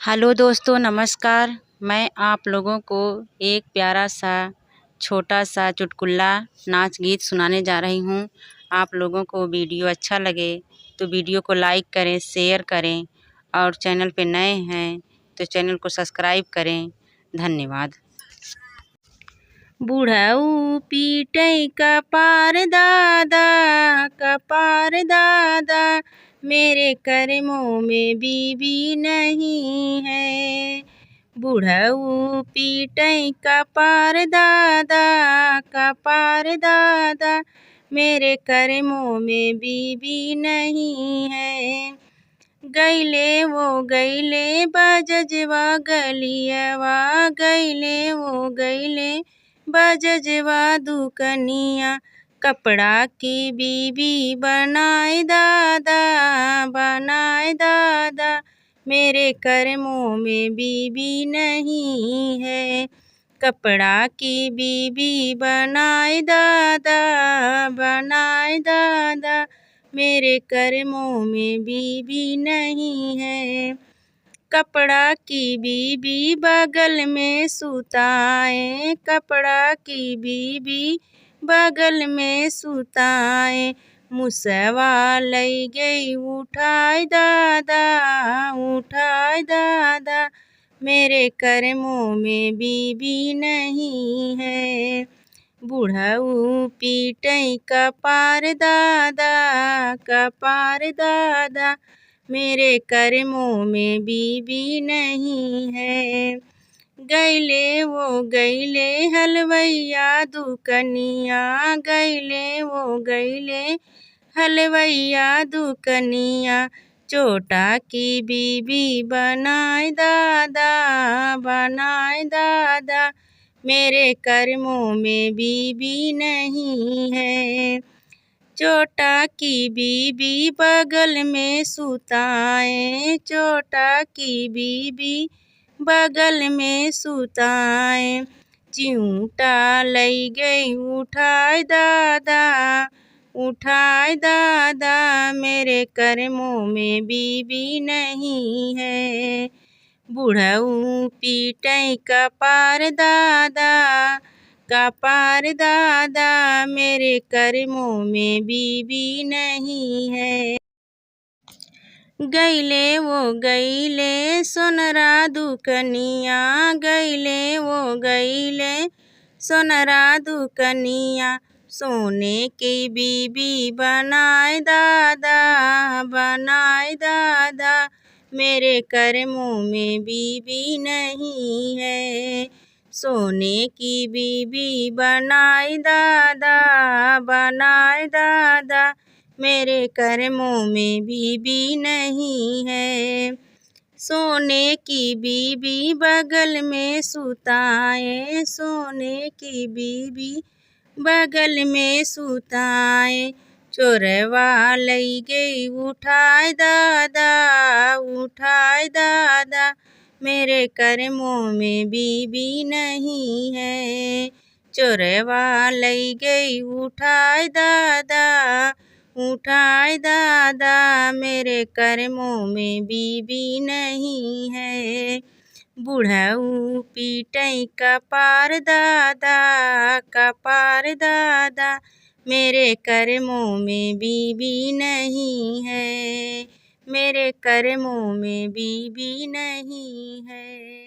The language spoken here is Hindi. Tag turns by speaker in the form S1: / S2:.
S1: हेलो दोस्तों, नमस्कार। मैं आप लोगों को एक प्यारा सा छोटा सा चुटकुला नाच गीत सुनाने जा रही हूँ। आप लोगों को वीडियो अच्छा लगे तो वीडियो को लाइक करें, शेयर करें और चैनल पे नए हैं तो चैनल को सब्सक्राइब करें। धन्यवाद। बुढ़ऊ पीटै कपार दादा, कपार दादा, मेरे कर्मों में बीबी नहीं है। बुढ़ऊ पीटै कपार दादा, कपार दादा, मेरे कर्मों में बीबी नहीं है। गैले वो गैले बजजवा गलियवा, गैले वो गैले बजजवा दुकनिया, कपड़ा की बीबी बनाए दादा, बनाए दादा, मेरे कर्मों में बीबी नहीं है। कपड़ा की बीबी बनाए दादा, बनाए दादा, मेरे कर्मों में बीबी नहीं है। कपड़ा की बीबी बगल में सुताए, कपड़ा की बीबी बगल में सुताए, मुसवा लई गई उठाए दादा, उठाए दादा, मेरे कर्मों में बीबी नहीं है। बुढ़ऊ पीटै कपार दादा, कपार दादा, मेरे कर्मों में बीबी नहीं है। गैले वो गैले हलवैया दुकनिया, गैले वो गैले हलवैया दुकनिया, चोटा की बीबी बनाए दादा, बनाए दादा, मेरे कर्मों में बीबी नहीं है। चोटा की बीबी बगल में सुताए, चोटा की बीबी बगल में सुताए, चिमटा लई गई उठाए दादा, उठाए दादा, मेरे कर्मों में बीबी नहीं है। बुढ़ऊ पीटै कपार दादा, कपार दादा, मेरे कर्मों में बीबी नहीं है। गैले वो गैले सोनरा दुकनिया, गैले वो गैले सोनरा दुकनिया, सोने की बीबी बनाए दादा, बनाए दादा, मेरे कर्मों में बीबी नहीं है। सोने की बीबी बनाए दादा, बनाए दादा, मेरे कर्मों में बीबी नहीं है। सोने की बीबी बगल में सुताए, सोने की बीबी बगल में सुताए, चोरवा लई गई उठाए दादा, उठाए दादा, मेरे कर्मों में बीबी नहीं है। चोरवा लई गई उठाए दादा, उठाए दादा, मेरे कर्मों में बीबी नहीं है। बुढ़ऊ पीटै कपार दादा, कपार दादा, मेरे कर्मों में बीबी नहीं है। मेरे कर्मों में बीबी नहीं है।